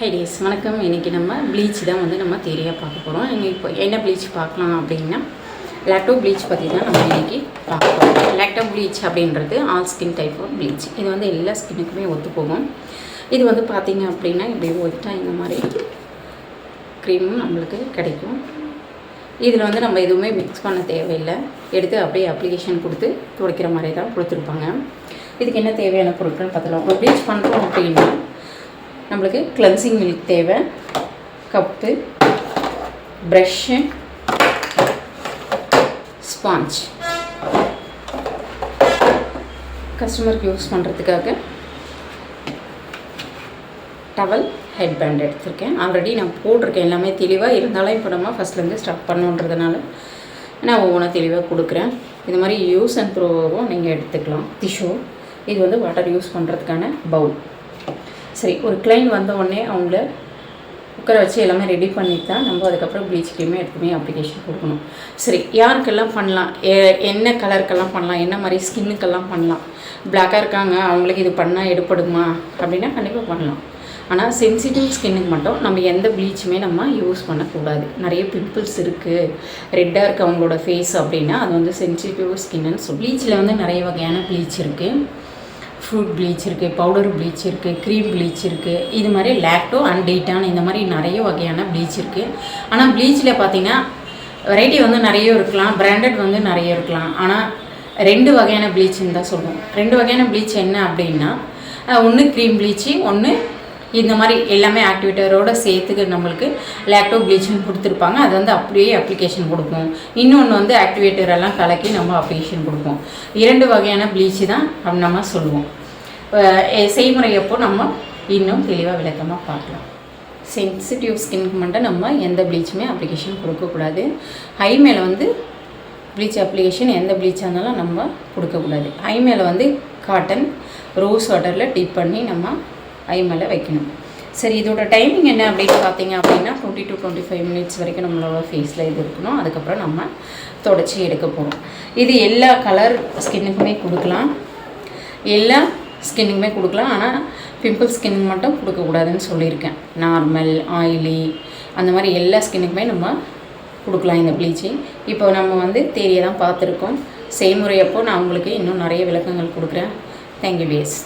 High days வணக்கம். இன்றைக்கி நம்ம ப்ளீச் தான் நம்ம தேரியாக பார்க்க போகிறோம். இப்போ என்ன ப்ளீச் பார்க்கலாம் அப்படின்னா லாக்டோ ப்ளீச் பற்றி தான் நம்ம இன்றைக்கி பார்க்க போகிறோம். லாக்டோ ப்ளீச் அப்படின்றது all skin type of bleach. இது எல்லா ஸ்கின்னுக்குமே ஒத்து போகும். இது பார்த்திங்க அப்படின்னா இப்படி ஒயிட்டாக இந்த மாதிரி க்ரீமும் நம்மளுக்கு கிடைக்கும். இதில் நம்ம எதுவுமே மிக்ஸ் பண்ண தேவையில்லை. எடுத்து அப்படியே அப்ளிகேஷன் கொடுத்து துடைக்கிற மாதிரி தான் கொடுத்துருப்பாங்க. இதுக்கு என்ன தேவையான பொருட்கள்னு பார்த்துக்கலாம். ஒரு ப்ளீச் பண்ணுறோம் அப்படின்னா நம்மளுக்கு கிளென்சிங் மில்க் தேவை, கப்பு, ப்ரஷ்ஷு, ஸ்பாஞ்ச், கஸ்டமருக்கு யூஸ் பண்ணுறதுக்காக டவல், ஹெட் பேண்ட் எடுத்திருக்கேன். ஆல்ரெடி நான் போட்டிருக்கேன் எல்லாமே தெளிவாக. இருந்தாலும் இப்போ நம்ம ஃபஸ்ட்லேருந்து ஸ்டார்ட் பண்ணுன்றதுனால நான் ஒவ்வொன்றா தெளிவாக கொடுக்குறேன். இது மாதிரி யூஸ் அண்ட் த்ரோவும் நீங்கள் எடுத்துக்கலாம். டிஷ்யூ, இது வாட்டர் யூஸ் பண்ணுறதுக்கான பவுல். சரி, ஒரு கிளைண்ட் வந்த உடனே அவங்கள உட்கார வச்சு எல்லாமே ரெடி பண்ணிட்டு தான் நம்ம அதுக்கப்புறம் ப்ளீச் க்ரீமே எடுத்துமே அப்ளிகேஷன் கொடுக்கணும். சரி, யாருக்கெல்லாம் பண்ணலாம், என்ன கலருக்கெல்லாம் பண்ணலாம், என்ன மாதிரி ஸ்கின்னுக்கெல்லாம் பண்ணலாம்? பிளாக்காக இருக்காங்க, அவங்களுக்கு இது பண்ணால் எடுப்படுமா அப்படின்னா கண்டிப்பாக பண்ணலாம். ஆனால் சென்சிட்டிவ் ஸ்கின்னுக்கு மட்டும் நம்ம எந்த ப்ளீச்சுமே நம்ம யூஸ் பண்ணக்கூடாது. நிறைய பிம்பிள்ஸ் இருக்குது, ரெட்டாக இருக்குது அவங்களோட ஃபேஸ் அப்படின்னா அது சென்சிட்டிவ் ஸ்கின்னு சொல்லி. ப்ளீச்சில் நிறைய வகையான ப்ளீச் இருக்குது. ஃப்ரூட் ப்ளீச் இருக்குது, பவுடர் ப்ளீச் இருக்குது, க்ரீம் ப்ளீச் இருக்குது. இது மாதிரி லாக்டோ அண்ட் டீட்டான் இந்த மாதிரி நிறைய வகையான ப்ளீச் இருக்குது. ஆனால் ப்ளீச்சில் பார்த்திங்கன்னா வெரைட்டி நிறைய இருக்கலாம், பிராண்டட் நிறைய இருக்கலாம். ஆனால் 2 வகையான ப்ளீச்சுன்னு தான் சொல்லுவோம். 2 வகையான ப்ளீச் என்ன அப்படின்னா, ஒன்று க்ரீம் ப்ளீச்சு, ஒன்று இந்த மாதிரி எல்லாமே ஆக்டிவேட்டரோடு சேர்த்துக்கு நம்மளுக்கு லாக்டோ ப்ளீச்சுன்னு கொடுத்துருப்பாங்க. அது அப்படியே அப்ளிகேஷன் கொடுப்போம். இன்னொன்று ஆக்டிவேட்டரெல்லாம் கலக்கி நம்ம அப்ளிகேஷன் கொடுப்போம். 2 வகையான ப்ளீச்சு தான் நம்ம சொல்லுவோம். செய்முறையப்போ நம்ம இன்னும் தெளிவாக விளக்கமாக பார்க்கலாம். சென்சிட்டிவ் ஸ்கின்க்கு மட்டும் நம்ம எந்த ப்ளீச்சுமே அப்ளிகேஷன் கொடுக்கக்கூடாது. ஹை மேலே ப்ளீச் அப்ளிகேஷன் எந்த ப்ளீச்சாக இருந்தாலும் நம்ம கொடுக்கக்கூடாது. ஹை மேலே காட்டன் ரோஸ் வாட்டரில் டிப் பண்ணி நம்ம ஐ மேலே வைக்கணும். சரி, இதோட டைமிங் என்ன அப்படின்னு பார்த்தீங்க அப்படின்னா 20 to 25 மினிட்ஸ் வரைக்கும் நம்மளோட ஃபேஸில் இது இருக்கணும். அதுக்கப்புறம் நம்ம தொடச்சி எடுக்க போகிறோம். இது எல்லா கலர் ஸ்கின்னுக்குமே கொடுக்கலாம், எல்லா ஸ்கின்னுக்குமே கொடுக்கலாம். ஆனால் பிம்பிள் ஸ்கின் மட்டும் கொடுக்கக்கூடாதுன்னு சொல்லியிருக்கேன். நார்மல், ஆயிலி அந்த மாதிரி எல்லா ஸ்கின்னுக்குமே நம்ம கொடுக்கலாம் இந்த ப்ளீச்சு. இப்போ நம்ம தேரியை தான் பார்த்துருக்கோம். செய்முறையப்போ நான் உங்களுக்கு இன்னும் நிறைய விளக்கங்கள் கொடுக்குறேன். Thank you base.